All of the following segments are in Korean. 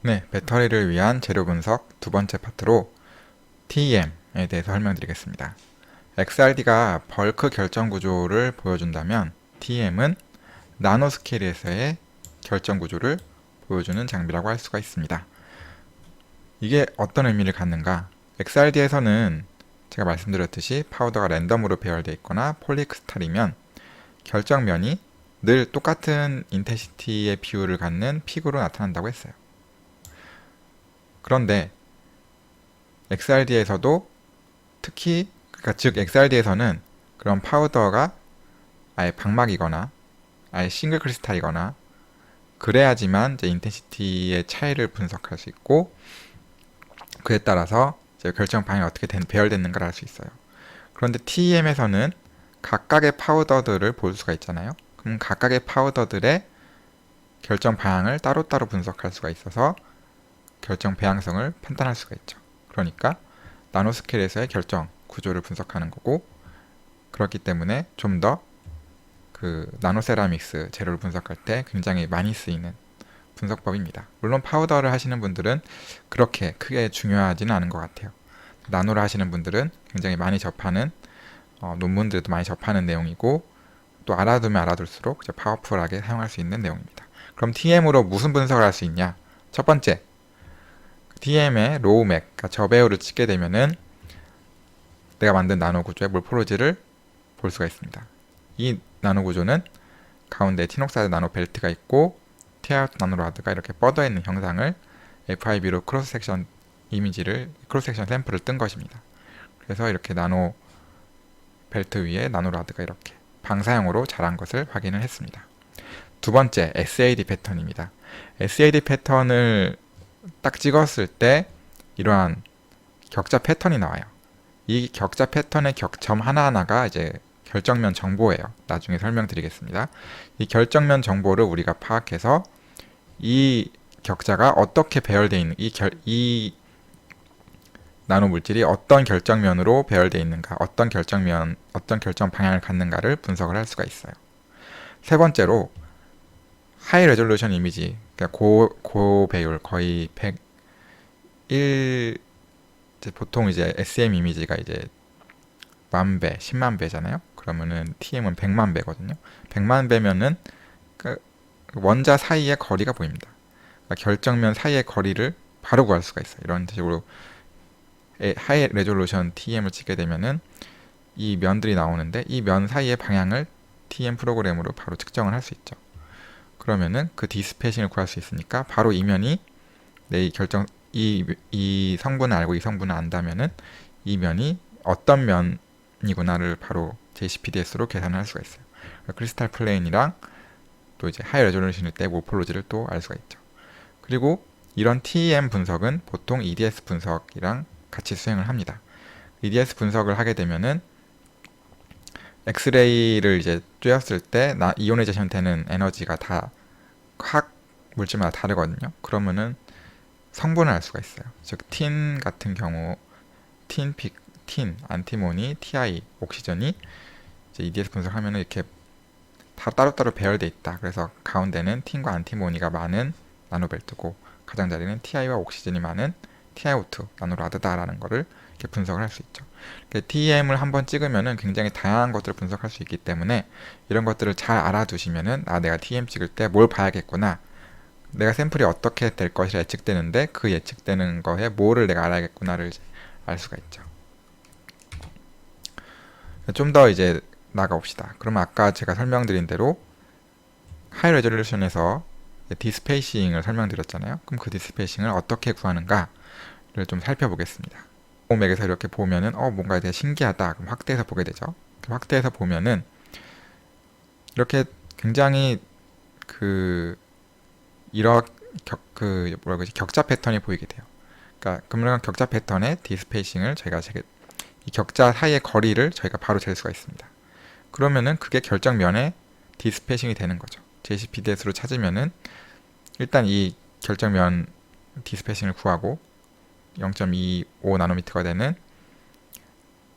네, 배터리를 위한 재료 분석 두 번째 파트로 TEM에 대해서 설명드리겠습니다. XRD가 벌크 결정 구조를 보여준다면 TEM은 나노 스케일에서의 결정 구조를 보여주는 장비라고 할 수가 있습니다. 이게 어떤 의미를 갖는가? XRD에서는 제가 말씀드렸듯이 파우더가 랜덤으로 배열되어 있거나 폴리크스탈이면 결정면이 늘 똑같은 인텐시티의 비율을 갖는 픽으로 나타난다고 했어요. 그런데 XRD에서도 특히 그러니까 즉 XRD에서는 그런 파우더가 아예 방막이거나 아예 싱글 크리스탈이거나 그래야지만 이제 인텐시티의 차이를 분석할 수 있고 그에 따라서 이제 결정 방향이 어떻게 배열됐는가를 알 수 있어요. 그런데 TEM에서는 각각의 파우더들을 볼 수가 있잖아요. 그럼 각각의 파우더들의 결정 방향을 따로따로 분석할 수가 있어서 결정 배양성을 판단할 수가 있죠. 그러니까 나노스케일에서의 결정 구조를 분석하는 거고, 그렇기 때문에 좀 더 그 나노세라믹스 재료를 분석할 때 굉장히 많이 쓰이는 분석법입니다. 물론 파우더를 하시는 분들은 그렇게 크게 중요하지는 않은 것 같아요. 나노를 하시는 분들은 굉장히 많이 접하는 논문들에도 많이 접하는 내용이고, 또 알아두면 알아둘수록 파워풀하게 사용할 수 있는 내용입니다. 그럼 TM으로 무슨 분석을 할 수 있냐? 첫 번째, TM의 로우 맥, 그러니까 저배율을 찍게 되면은 내가 만든 나노 구조의 몰포로지를 볼 수가 있습니다. 이 나노 구조는 가운데 티녹사이드 나노 벨트가 있고 티아우트 나노 라드가 이렇게 뻗어 있는 형상을 FIB로 크로스 섹션 이미지를 크로스 섹션 샘플을 뜬 것입니다. 그래서 이렇게 나노 벨트 위에 나노 라드가 이렇게 방사형으로 자란 것을 확인을 했습니다. 두 번째, SAD 패턴입니다. SAD 패턴을 딱 찍었을 때 이러한 격자 패턴이 나와요. 이 격자 패턴의 격점 하나하나가 이제 결정면 정보예요. 나중에 설명드리겠습니다. 이 결정면 정보를 우리가 파악해서 이 격자가 어떻게 배열되어 있는 이 나노 물질이 어떤 결정면으로 배열되어 있는가, 어떤 결정 방향을 갖는가를 분석을 할 수가 있어요. 세 번째로 하이 레졸루션 이미지, 그러니까 고배율 거의 100 보통 이제 SM 이미지가 이제 10,000배, 10만 배잖아요. 그러면은 TM은 100만 배거든요. 100만 배면은 그 원자 사이의 거리가 보입니다. 그러니까 결정면 사이의 거리를 바로 구할 수가 있어요. 이런 식으로 하이 레졸루션 TM을 찍게 되면은 이 면들이 나오는데 이 면 사이의 방향을 TM 프로그램으로 바로 측정을 할 수 있죠. 그러면은 그 디스페이싱을 구할 수 있으니까 바로 이 면이 내 이 성분을 알고 이 성분을 안다면은 이 면이 어떤 면이구나를 바로 JCPDS로 계산을 할 수가 있어요. 크리스탈 플레인이랑 또 이제 하이 레졸루션일 때 모폴로지를 또 알 수가 있죠. 그리고 이런 TEM 분석은 보통 EDS 분석이랑 같이 수행을 합니다. EDS 분석을 하게 되면은 엑스레이를 이제 쬐었을 때 이오네이제이션 되는 에너지가 다 각 물질마다 다르거든요. 그러면은 성분을 알 수가 있어요. 즉, 틴 같은 경우, 틴, 안티모니, TI, 옥시전이 이제 EDS 분석하면 이렇게 다 따로따로 배열돼 있다. 그래서 가운데는 틴과 안티모니가 많은 나노벨트고 가장자리는 TI와 옥시전이 많은 TiO2 나노라드다라는 거를 이렇게 분석을 할 수 있죠. TEM을 한번 찍으면은 굉장히 다양한 것들을 분석할 수 있기 때문에 이런 것들을 잘 알아두시면은 내가 TEM 찍을 때 뭘 봐야겠구나. 내가 샘플이 어떻게 될 것이라 예측되는데 그 예측되는 거에 뭐를 내가 알아야겠구나를 알 수가 있죠. 좀 더 이제 나가봅시다. 그러면 아까 제가 설명드린 대로 하이 레졸루션에서 디스페이싱을 설명드렸잖아요. 그럼 그 디스페이싱을 어떻게 구하는가를 좀 살펴보겠습니다. 오맥에서 이렇게 보면은 뭔가 되게 신기하다. 그럼 확대해서 보게 되죠. 확대해서 보면은 이렇게 굉장히 격자 패턴이 보이게 돼요. 그러니까 그러면 격자 패턴의 디스페이싱을 이 격자 사이의 거리를 저희가 바로 잴 수가 있습니다. 그러면은 그게 결정면에 디스페이싱이 되는 거죠. JCPDS로 찾으면은 일단 이 결정면 디스페이싱을 구하고 0.25 나노미터가 되는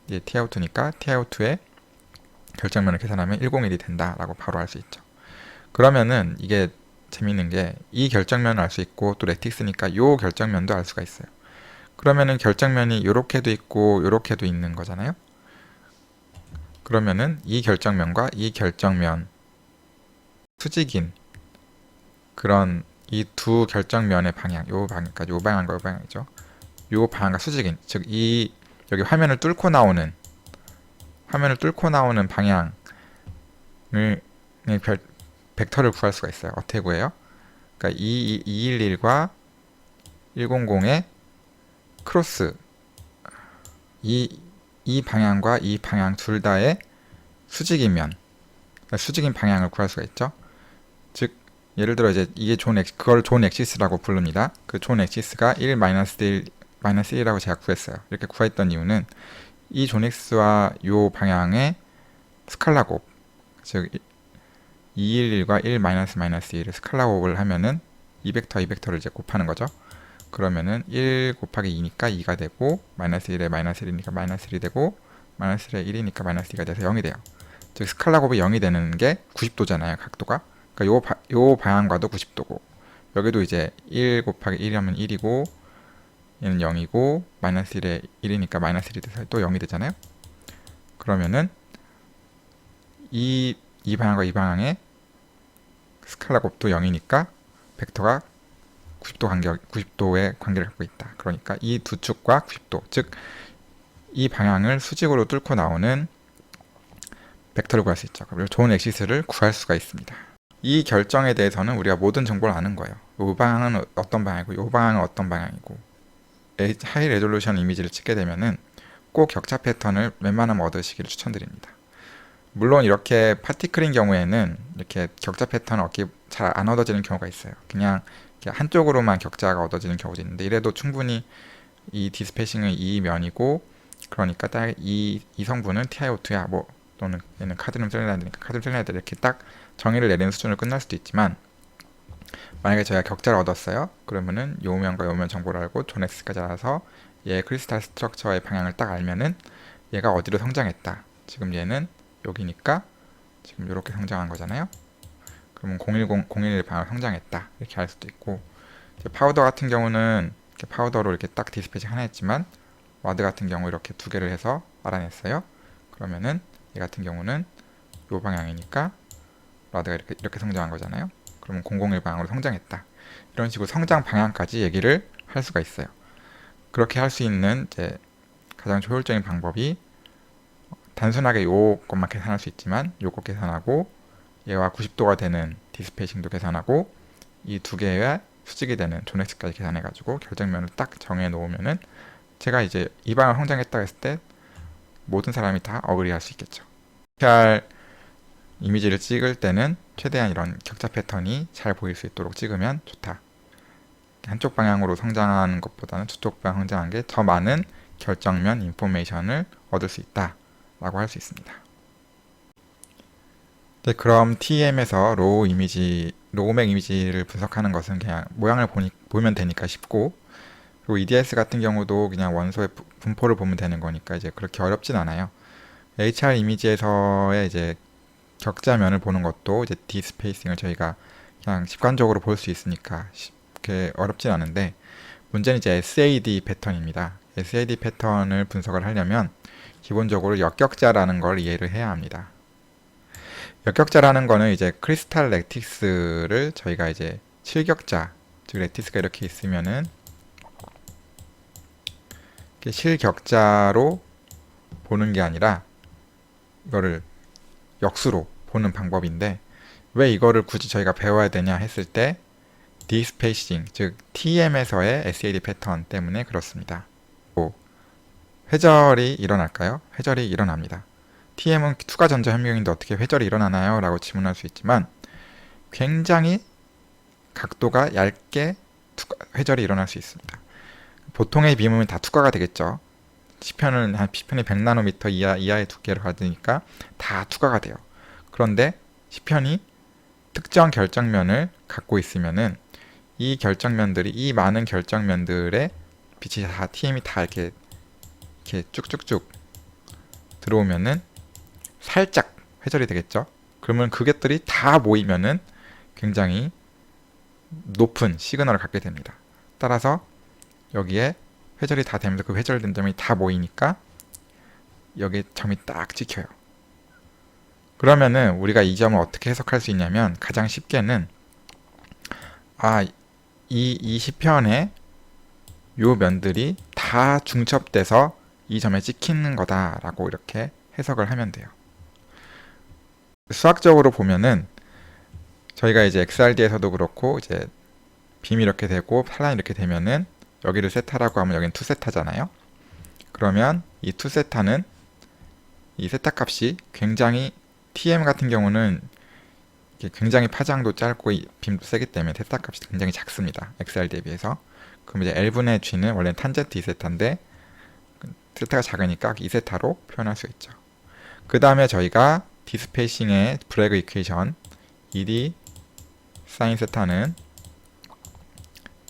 이제 TiO2니까 TiO2의 결정면을 계산하면 101이 된다라고 바로 알 수 있죠. 그러면은 이게 재밌는 게 이 결정면을 알 수 있고 또 렉티스니까 요 결정면도 알 수가 있어요. 그러면은 결정면이 요렇게도 있고 요렇게도 있는 거잖아요. 그러면은 이 결정면과 이 결정면 수직인 그런 이 두 결정면의 방향, 요 방향까지 요 방향과 요 방향이죠. 요 방향과 수직인, 즉 이 여기 화면을 뚫고 나오는 방향을 벡터를 구할 수가 있어요. 어떻게 구해요? 그러니까 211과 100의 크로스 이 방향과 이 방향 둘 다의 수직이면 그러니까 수직인 방향을 구할 수가 있죠. 즉 예를 들어 이제 이게 그걸 존 엑시스라고 부릅니다. 그 존 엑시스가 1 1이라고 제가 구했어요. 이렇게 구했던 이유는 이 존 엑스와 요 방향의 스칼라 곱, 즉 211과 1 1을 스칼라 곱을 하면은 이 벡터를 이제 곱하는 거죠. 그러면은 1 곱하기 2니까 2가 되고 마이너스 1에 마이너스 1이니까 마이너스 1이 되고 마이너스 1에 1이니까 마이너스 2가 돼서 0이 돼요. 즉 스칼라 곱이 0이 되는 게 90도잖아요. 각도가. 그러니까 요 방향과도 90도고 여기도 이제 1 곱하기 1이면 1이고 얘는 0이고 마이너스 1에 1이니까 마이너스 1이 돼서 또 0이 되잖아요. 그러면은 이 방향과 이 방향의 스칼라 곱도 0이니까 벡터가 90도의 관계를 갖고 있다. 그러니까 이 두 축과 90도, 즉 이 방향을 수직으로 뚫고 나오는 벡터를 구할 수 있죠. 그리고 좋은 엑시스를 구할 수가 있습니다. 이 결정에 대해서는 우리가 모든 정보를 아는 거예요. 이 방향은 어떤 방향이고 이 방향은 어떤 방향이고 하이 레졸루션 이미지를 찍게 되면은 꼭 격차 패턴을 웬만하면 얻으시기를 추천드립니다. 물론 이렇게 파티클인 경우에는 이렇게 격차 패턴을 얻기 잘 안 얻어지는 경우가 있어요. 그냥 한쪽으로만 격자가 얻어지는 경우도 있는데 이래도 충분히 이 디스페이싱은 이 면이고 그러니까 딱 이 성분은 TiO2야 뭐 또는 얘는 카드뮴 세레나이드니까 카드뮴 세레나이드 이렇게 딱 정의를 내리는 수준으로 끝날 수도 있지만 만약에 저희가 격자를 얻었어요. 그러면은 요 면과 요 면 정보를 알고 존 X까지 알아서 얘의 크리스탈 스트럭처의 방향을 딱 알면은 얘가 어디로 성장했다. 지금 얘는 여기니까 지금 이렇게 성장한 거잖아요. 그러면 010, 011 방향으로 성장했다. 이렇게 알 수도 있고 파우더 같은 경우는 이렇게 파우더로 이렇게 딱 디스패칭 하나 했지만 와드 같은 경우 이렇게 두 개를 해서 알아냈어요. 그러면은 얘 같은 경우는 요 방향이니까 와드가 이렇게 성장한 거잖아요. 그러면 001 방향으로 성장했다. 이런 식으로 성장 방향까지 얘기를 할 수가 있어요. 그렇게 할 수 있는 이제 가장 효율적인 방법이 단순하게 요것만 계산할 수 있지만 요것 계산하고 얘와 90도가 되는 디스페이싱도 계산하고 이 두 개의 수직이 되는 존 X까지 계산해가지고 결정면을 딱 정해 놓으면은 제가 이제 이 방향 성장했다 했을 때 모든 사람이 다 어그리할 수 있겠죠. PR 이미지를 찍을 때는 최대한 이런 격자 패턴이 잘 보일 수 있도록 찍으면 좋다. 한쪽 방향으로 성장하는 것보다는 두쪽 방향 성장한 게 더 많은 결정면 인포메이션을 얻을 수 있다 라고 할 수 있습니다. 네, 그럼 TEM에서 로우맥 이미지를 분석하는 것은 그냥 모양을 보면 되니까 쉽고 그리고 EDS 같은 경우도 그냥 원소의 분포를 보면 되는 거니까 이제 그렇게 어렵진 않아요. HR 이미지에서의 이제 격자면을 보는 것도 이제 디스페이싱을 저희가 그냥 직관적으로 볼 수 있으니까 쉽게 어렵진 않은데 문제는 이제 SAD 패턴입니다. SAD 패턴을 분석을 하려면 기본적으로 역격자라는 걸 이해를 해야 합니다. 역격자라는 거는 이제 크리스탈 렉티스를 저희가 이제 실격자, 즉 렉티스가 이렇게 있으면은 실격자로 보는 게 아니라 이거를 역수로 보는 방법인데 왜 이거를 굳이 저희가 배워야 되냐 했을 때 디스페이싱, 즉 TM에서의 SAD 패턴 때문에 그렇습니다. 회절이 일어날까요? 회절이 일어납니다. TM은 투과 전자 현미경인데 어떻게 회절이 일어나나요? 라고 질문할 수 있지만 굉장히 각도가 얇게 회절이 일어날 수 있습니다. 보통의 비움은 다 투과가 되겠죠. C편은 한 P편이 100나노미터 이하의 두께를 가지니까 다 투과가 돼요. 그런데 C편이 특정 결정면을 갖고 있으면은 이 많은 결정면들의 빛이 다 TM이 다 이렇게 쭉쭉쭉 들어오면은 살짝 회절이 되겠죠. 그러면 그것들이 다 모이면은 굉장히 높은 시그널을 갖게 됩니다. 따라서 여기에 회절이 다 되면서 그 회절된 점이 다 모이니까 여기 점이 딱 찍혀요. 그러면은 우리가 이 점을 어떻게 해석할 수 있냐면 가장 쉽게는 이 시편에 요 면들이 다 중첩돼서 이 점에 찍히는 거다라고 이렇게 해석을 하면 돼요. 수학적으로 보면은 저희가 이제 XRD에서도 그렇고 이제 빔이 이렇게 되고 산란이 이렇게 되면은 여기를 세타라고 하면 여기는 2세타잖아요. 그러면 이 2세타는 이 세타 값이 굉장히 TM 같은 경우는 굉장히 파장도 짧고 빔도 세기 때문에 세타 값이 굉장히 작습니다. XR 대비해서. 그럼 이제 L분의 G는 원래는 탄젠트 2세타인데 세타가 작으니까 2세타로 표현할 수 있죠. 그 다음에 저희가 디스페이싱의 브래그 이퀘이션 ED 사인 세타는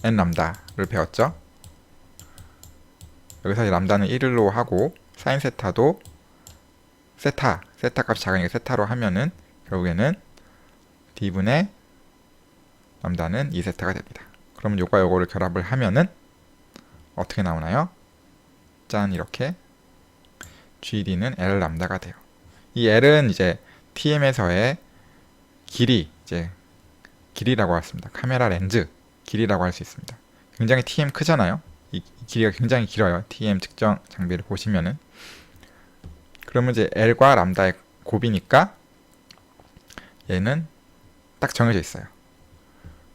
n 람다를 배웠죠. 여기서 이 람다는 1로 하고 사인 세타도 세타 값이 작으니까 세타로 하면은 결국에는 d분의 람다는 2세타가 됩니다. 그러면 요거 요거를 결합을 하면은 어떻게 나오나요? 짠, 이렇게 GD는 L 람다가 돼요. 이 L은 이제 TM에서의 길이, 이제 길이라고 했습니다. 카메라 렌즈 길이라고 할 수 있습니다. 굉장히 TM 크잖아요. 이 길이가 굉장히 길어요. TM 측정 장비를 보시면은. 그러면 이제 L과 람다의 곱이니까 얘는 딱 정해져 있어요.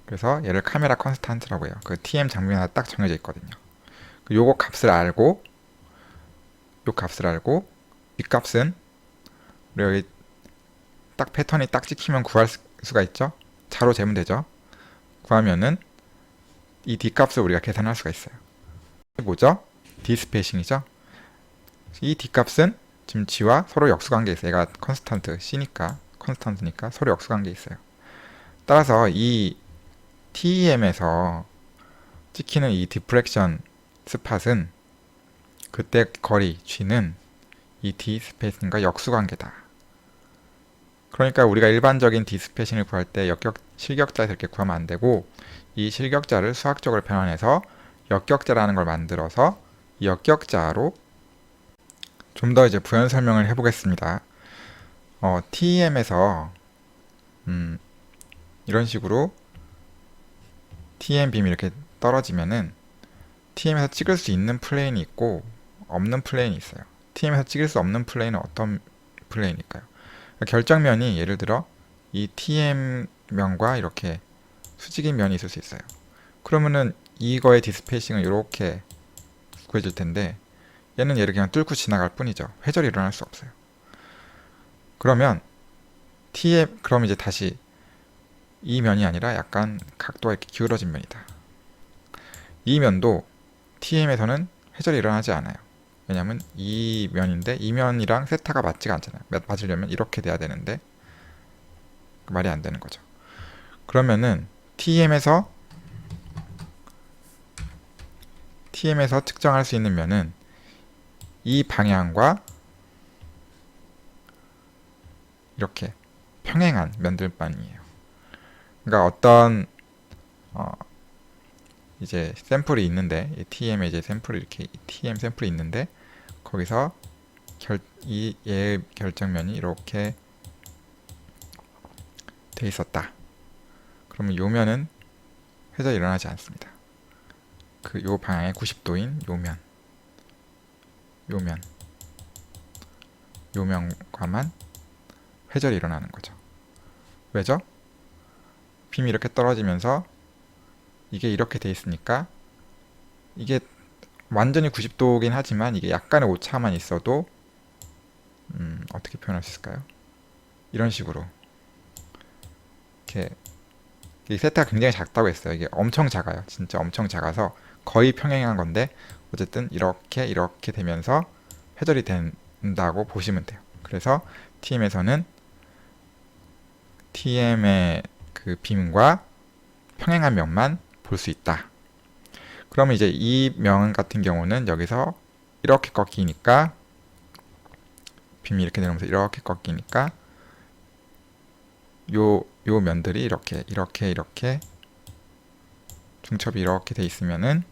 그래서 얘를 카메라 컨스탄트라고 해요. 그 TM 장비마다 딱 정해져 있거든요. 요거 값을 알고 이 값은 우리 여기 딱 패턴이 딱 찍히면 구할 수가 있죠. 자로 재면 되죠. 구하면은 이 D 값을 우리가 계산할 수가 있어요. 이게 뭐죠? D 스페이싱이죠. 이 D 값은 지금 G와 서로 역수관계 있어요. 얘가 컨스탄트 C니까 컨스탄트니까 서로 역수관계 있어요. 따라서 이 TEM에서 찍히는 이 디프렉션 스팟은 그때 거리 G는 이 D 스페이싱과 역수관계다. 그러니까 우리가 일반적인 D 스페이싱을 구할 때 실격자에서 이렇게 구하면 안 되고 이 실격자를 수학적으로 변환해서 역격자라는 걸 만들어서 이 역격자로 좀 더 이제 부연 설명을 해보겠습니다. TEM에서 이런 식으로 TEM 빔이 이렇게 떨어지면은 TM에서 찍을 수 있는 플레인이 있고 없는 플레인이 있어요. TM에서 찍을 수 없는 플레인은 어떤 플레인일까요? 그러니까 결정면이 예를 들어 이 TM면과 이렇게 수직인 면이 있을 수 있어요. 그러면은 이거의 디스페이싱은 이렇게 구해질 텐데 얘는 얘를 그냥 뚫고 지나갈 뿐이죠. 회절이 일어날 수 없어요. 그러면 그럼 이제 다시 이 면이 아니라 약간 각도가 이렇게 기울어진 면이다. 이 면도 TM에서는 회절이 일어나지 않아요. 왜냐면 이 면인데 이 면이랑 세타가 맞지가 않잖아요. 맞으려면 이렇게 돼야 되는데 말이 안 되는 거죠. 그러면은 TM에서 측정할 수 있는 면은 이 방향과 이렇게 평행한 면들만이에요. 그러니까 어떤 이제 샘플이 있는데 이 TM에 이제 샘플이 이렇게 TM 샘플이 있는데 거기서 얘 결정면이 이렇게 돼 있었다. 그러면 요 면은 회전이 일어나지 않습니다. 요 방향의 90도인 요 면과만 회절이 일어나는 거죠. 왜죠? 빔이 이렇게 떨어지면서 이게 이렇게 돼 있으니까 이게 완전히 90도긴 하지만 이게 약간의 오차만 있어도 어떻게 표현할 수 있을까요? 이런 식으로 이렇게 이 세타가 굉장히 작다고 했어요. 이게 엄청 작아요. 진짜 엄청 작아서 거의 평행한 건데 어쨌든 이렇게 되면서 회절이 된다고 보시면 돼요. 그래서 TM에서는 TM의 그 빔과 평행한 면만 볼 수 있다. 그러면 이제 이 면 같은 경우는 여기서 이렇게 꺾이니까 빔이 이렇게 내려오면서 이렇게 꺾이니까 요 면들이 이렇게 중첩이 이렇게 돼 있으면은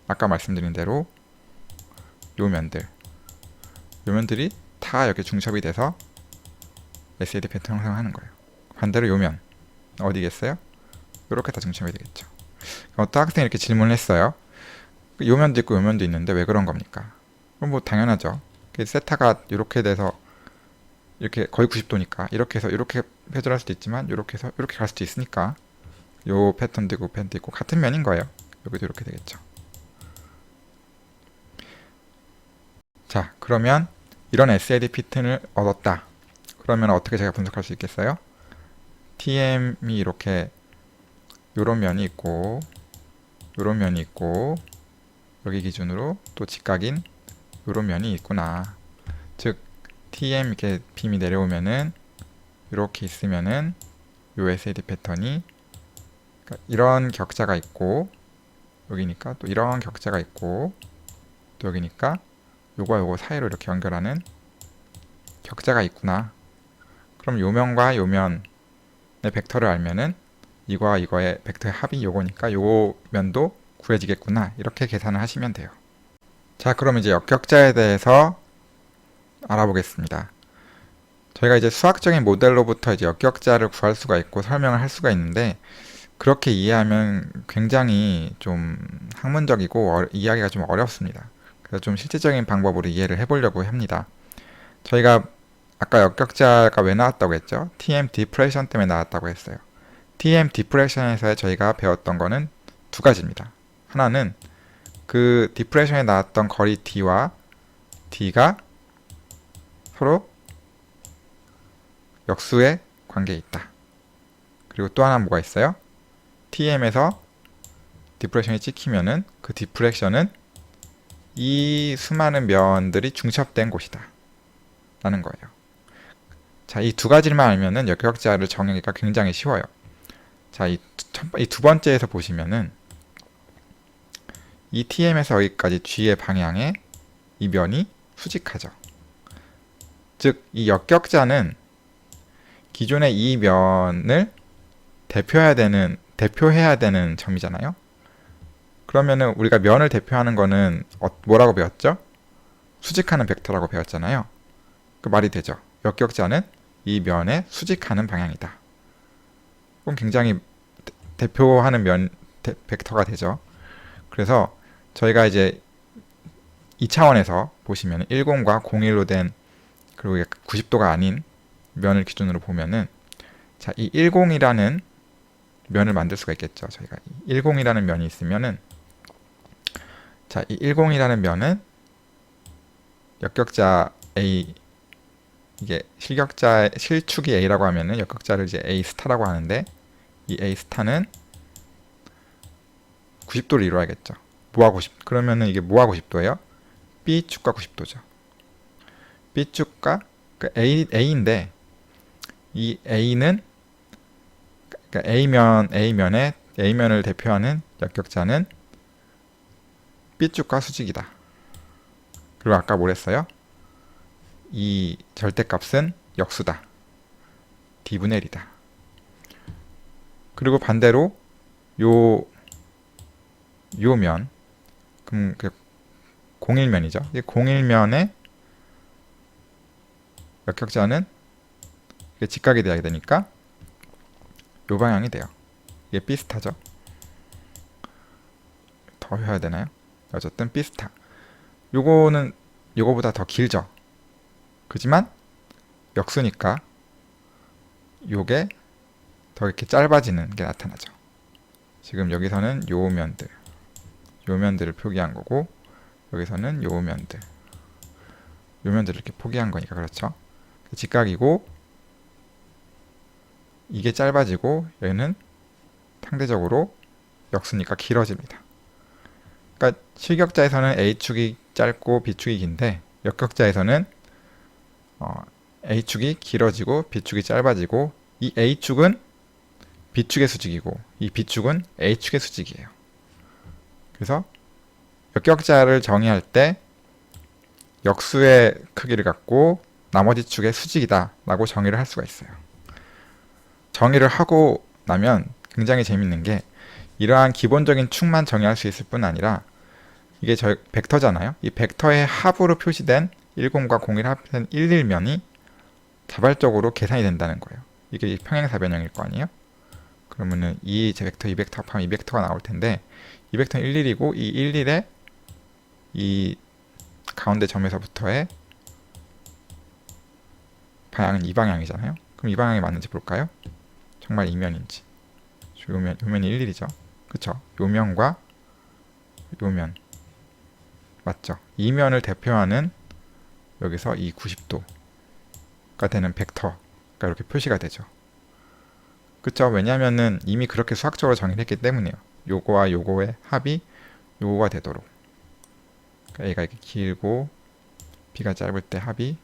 아까 말씀드린 대로 요면들이 다 이렇게 중첩이 돼서 SAD 패턴 형성하는 거예요. 반대로 요면 어디겠어요? 이렇게 다 중첩이 되겠죠. 어떤 학생이 이렇게 질문을 했어요. 요면도 있고 요면도 있는데 왜 그런 겁니까? 그럼 뭐 당연하죠. 세타가 이렇게 돼서 이렇게 거의 90도니까 이렇게 해서 이렇게 회전할 수도 있지만 이렇게 해서 이렇게 갈 수도 있으니까 요 패턴도 있고 펜도 있고 같은 면인 거예요. 여기도 이렇게 되겠죠. 자, 그러면 이런 SAD 패턴을 얻었다. 그러면 어떻게 제가 분석할 수 있겠어요? TM이 이렇게 요런 면이 있고 요런 면이 있고 여기 기준으로 또 직각인 요런 면이 있구나. 즉 TM 이렇게 빔이 내려오면은 이렇게 있으면은 요 SAD 패턴이 그러니까 이런 격자가 있고 여기니까 또 이런 격자가 있고 또 여기니까 요거 요거 사이로 이렇게 연결하는 격자가 있구나. 그럼 요면과 요면의 벡터를 알면은 이거와 이거의 벡터의 합이 요거니까 요 면도 구해지겠구나. 이렇게 계산을 하시면 돼요. 자, 그럼 이제 역격자에 대해서 알아보겠습니다. 저희가 이제 수학적인 모델로부터 이제 역격자를 구할 수가 있고 설명을 할 수가 있는데 그렇게 이해하면 굉장히 좀 학문적이고 이해하기가 좀 어렵습니다. 그래서 좀 실질적인 방법으로 이해를 해보려고 합니다. 저희가 아까 역격자가 왜 나왔다고 했죠? TM 디프레션 때문에 나왔다고 했어요. TM 디프레션에서 저희가 배웠던 거는 두 가지입니다. 하나는 그 디프레션에 나왔던 거리 D와 D가 서로 역수의 관계에 있다. 그리고 또 하나 뭐가 있어요? TM에서 디프레션이 찍히면은 그 디프레션은 이 수많은 면들이 중첩된 곳이다. 라는 거예요. 자, 이 두 가지만 알면은 역격자를 정의하기가 굉장히 쉬워요. 자, 이 두 번째에서 보시면은 이 TM에서 여기까지 G의 방향에 이 면이 수직하죠. 즉, 이 역격자는 기존의 이 면을 대표해야 되는 점이잖아요. 그러면은 우리가 면을 대표하는 거는 뭐라고 배웠죠? 수직하는 벡터라고 배웠잖아요. 그 말이 되죠. 역격자는 이 면에 수직하는 방향이다. 그럼 굉장히 대표하는 벡터가 되죠. 그래서 저희가 이제 2차원에서 보시면 10과 01로 된 그리고 90도가 아닌 면을 기준으로 보면은 자, 이 10이라는 면을 만들 수가 있겠죠. 저희가 10이라는 면이 있으면은 자, 이 10이라는 면은 역격자 A 이게 실축이 A라고 하면은 역격자를 이제 A 스타라고 하는데 이 A 스타는 90도를 이루어야겠죠. 뭐가 90? 그러면은 이게 뭐가 90도예요? B축과 90도죠. B축과 그 A인데 이 A는 그러니까 A면을 대표하는 역격자는 B축과 수직이다. 그리고 아까 뭐랬어요? 이 절대값은 역수다. D분의 1이다. 그리고 반대로 요 면, 그럼 그 01면이죠. 이 01면의 역격자는 직각이 돼야 되니까 요 방향이 돼요. 이게 B스타죠. 더 해야 되나요? 어쨌든 B스타. 요거는 요거보다 더 길죠. 그지만 역수니까 요게 더 이렇게 짧아지는 게 나타나죠. 지금 여기서는 요 면들을 표기한 거고 여기서는 요 면들을 이렇게 포기한 거니까 그렇죠. 직각이고 이게 짧아지고 얘는 상대적으로 역수니까 길어집니다. 그러니까 실격자에서는 A축이 짧고 B축이 긴데 역격자에서는 A축이 길어지고 B축이 짧아지고 이 A축은 B축의 수직이고 이 B축은 A축의 수직이에요. 그래서 역격자를 정의할 때 역수의 크기를 갖고 나머지 축의 수직이다 라고 정의를 할 수가 있어요. 정의를 하고 나면 굉장히 재밌는 게 이러한 기본적인 축만 정의할 수 있을 뿐 아니라 이게 저희 벡터잖아요. 이 벡터의 합으로 표시된 10과 01을 합한 11면이 자발적으로 계산이 된다는 거예요. 이게 평행사 변형일 거 아니에요? 그러면은 이 벡터, 이 벡터 합하면 이 벡터가 나올 텐데 이 벡터는 11이고 이 11에 이 가운데 점에서부터의 방향은 이 방향이잖아요. 그럼 이 방향이 맞는지 볼까요? 정말 이면인지. 요면이 11이죠. 그쵸? 요면과 요면 맞죠? 이면을 대표하는 여기서 이 90도가 되는 벡터가 이렇게 표시가 되죠. 그쵸? 왜냐면은 이미 그렇게 수학적으로 정의를 했기 때문이에요. 요거와 요거의 합이 요거가 되도록. 그러니까 A가 이렇게 길고 B가 짧을 때 합이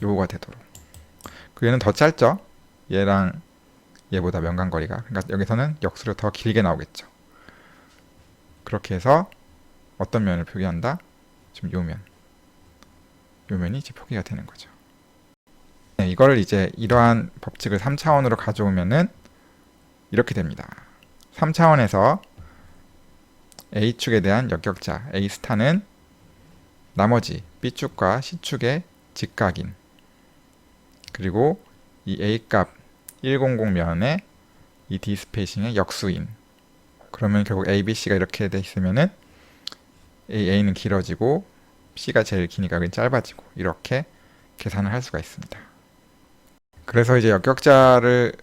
요거가 되도록. 그 얘는 더 짧죠? 얘랑 얘보다 면간거리가. 그러니까 여기서는 역수로 더 길게 나오겠죠. 그렇게 해서 어떤 면을 표기한다? 지금 요면. 요면이 이제 표기가 되는 거죠. 네, 이거를 이제 이러한 법칙을 3차원으로 가져오면은 이렇게 됩니다. 3차원에서 A축에 대한 역격자 A 스타는 나머지 B축과 C축의 직각인 그리고 이 A값 100면의 이 D 스페이싱의 역수인. 그러면 결국 A, B, C가 이렇게 돼 있으면은 A는 길어지고 C가 제일 기니까 여긴 짧아지고 이렇게 계산을 할 수가 있습니다. 그래서 이제 역격자를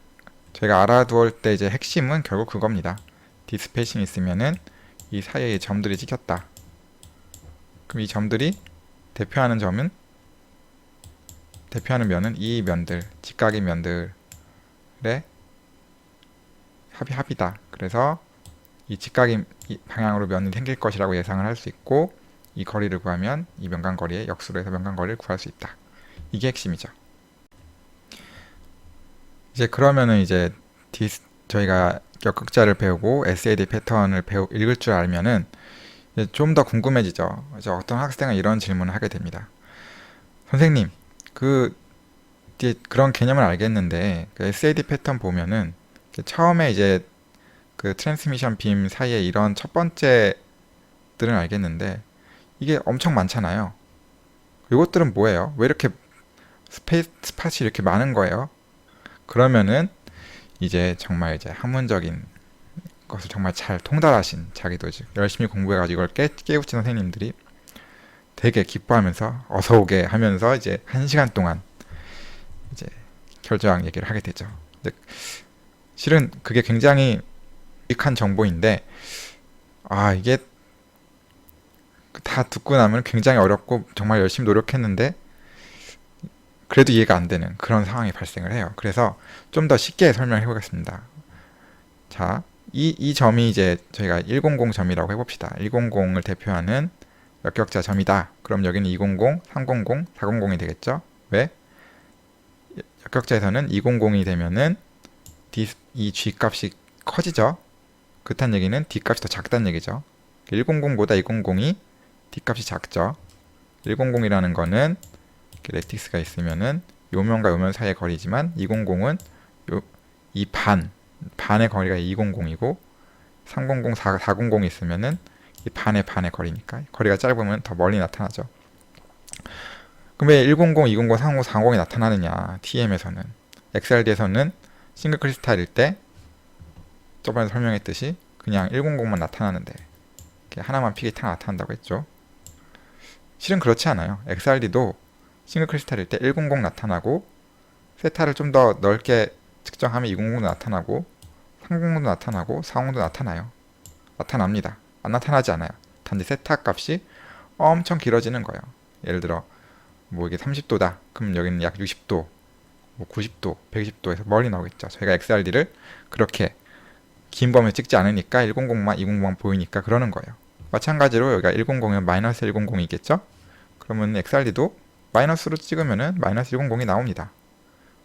저희가 알아두을 때 이제 핵심은 결국 그겁니다. D 스페이싱이 있으면은 이 사이에 점들이 찍혔다. 그럼 이 점들이 대표하는 면은 이 면들, 직각의 면들의 합이다. 그래서 이 직각의 방향으로 면이 생길 것이라고 예상을 할 수 있고 이 거리를 구하면 이 면간거리의 역수로 해서 면간거리를 구할 수 있다. 이게 핵심이죠. 이제 그러면은 이제 저희가 역극자를 배우고 SAD 패턴을 읽을 줄 알면은 좀 더 궁금해지죠. 이제 어떤 학생은 이런 질문을 하게 됩니다. 선생님, 그런 개념을 알겠는데 그 SAD 패턴 보면은 처음에 이제 그 트랜스미션 빔 사이에 이런 첫 번째들은 알겠는데 이게 엄청 많잖아요. 이것들은 뭐예요? 왜 이렇게 스팟이 이렇게 많은 거예요? 그러면은 이제 정말 이제 학문적인 것을 정말 잘 통달하신 자기도 이제 열심히 공부해가지고 이걸 깨우친 선생님들이 되게 기뻐하면서 어서 오게 하면서 이제 1시간 동안 이제 결정학 얘기를 하게 되죠. 근데 실은 그게 굉장히 유익한 정보인데 이게 다 듣고 나면 굉장히 어렵고 정말 열심히 노력했는데 그래도 이해가 안 되는 그런 상황이 발생을 해요. 그래서 좀 더 쉽게 설명해 보겠습니다. 자, 이 점이 이제 저희가 100점이라고 해봅시다. 100을 대표하는 역격자 점이다. 그럼 여기는 200, 300, 400이 되겠죠? 왜? 역격자에서는 200이 되면은 이 G 값이 커지죠? 그렇다는 얘기는 D 값이 더 작다는 얘기죠. 100보다 200이 D 값이 작죠. 100이라는 거는 레틱스가 있으면은 요면과 요면 사이의 거리지만 200은 이 반의 거리가 200이고 300, 400이 있으면은 이 반의 거리니까 거리가 짧으면 더 멀리 나타나죠. 그럼 왜 100, 200, 300, 400이 나타나느냐? TM에서는 XRD에서는 싱글 크리스탈일 때 저번에 설명했듯이 그냥 100만 나타나는데 하나만 픽이 다 나타난다고 했죠. 실은 그렇지 않아요. XRD도 싱글 크리스탈일 때 100 나타나고 세타를 좀 더 넓게 측정하면 200도 나타나고 300도 나타나고 400도 나타나요. 나타납니다. 안 나타나지 않아요. 단지 세타 값이 엄청 길어지는 거예요. 예를 들어 뭐 이게 30도다. 그럼 여기는 약 60도, 뭐 90도, 120도에서 멀리 나오겠죠. 저희가 XRD를 그렇게 긴 범위에 찍지 않으니까 100만, 200만 보이니까 그러는 거예요. 마찬가지로 여기가 100이면 마이너스 100이 있겠죠? 그러면 XRD도 마이너스로 찍으면은 마이너스 100이 나옵니다.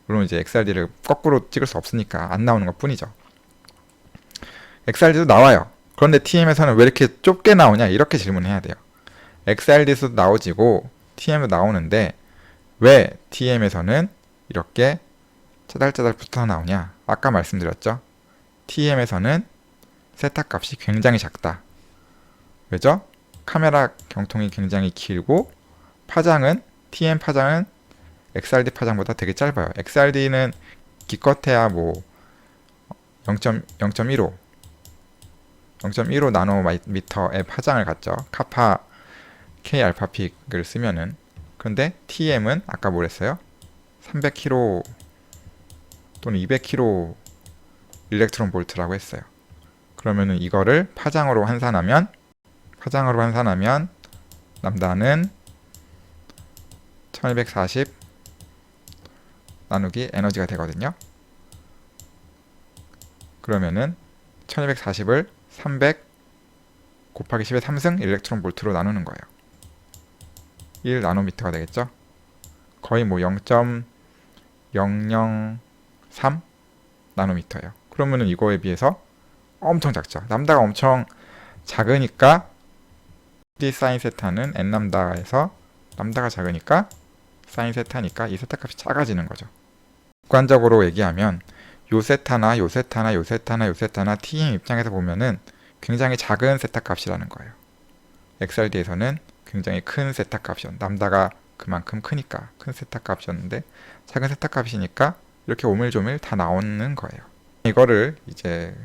물론 이제 XRD를 거꾸로 찍을 수 없으니까 안 나오는 것 뿐이죠. XRD도 나와요. 그런데 TM에서는 왜 이렇게 좁게 나오냐? 이렇게 질문해야 돼요. XRD에서도 나오지고 TM에도 나오는데 왜 TM에서는 이렇게 짜달짜달 붙어 나오냐? 아까 말씀드렸죠. TM에서는 세타 값이 굉장히 작다. 왜죠? 카메라 경통이 굉장히 길고 TM 파장은 XRD 파장보다 되게 짧아요. XRD는 기껏해야 뭐 0.15 나노미터의 파장을 갖죠. 카파 K 알파 픽을 쓰면은. 그런데 TM은 아까 뭐랬어요? 300kg 또는 200kg 일렉트론 볼트라고 했어요. 그러면은 이거를 파장으로 환산하면 람다는 1240 나누기 에너지가 되거든요. 그러면은 1240을 300 곱하기 10의 3승 일렉트론 볼트로 나누는 거예요. 1 나노미터가 되겠죠. 거의 뭐 0.003 나노미터예요. 그러면은 이거에 비해서 엄청 작죠. 람다가 엄청 작으니까 d 사인 세타는 n 람다에서 람다가 작으니까 사인 세타니까 이 세타 값이 작아지는 거죠. 객관적으로 얘기하면 요 세타나 TM 입장에서 보면은 굉장히 작은 세타 값이라는 거예요. XRD에서는 굉장히 큰 세타 값이었는데 람다가 그만큼 크니까 큰 세타 값이었는데 작은 세타 값이니까 이렇게 오밀조밀 다 나오는 거예요. 이거를 이제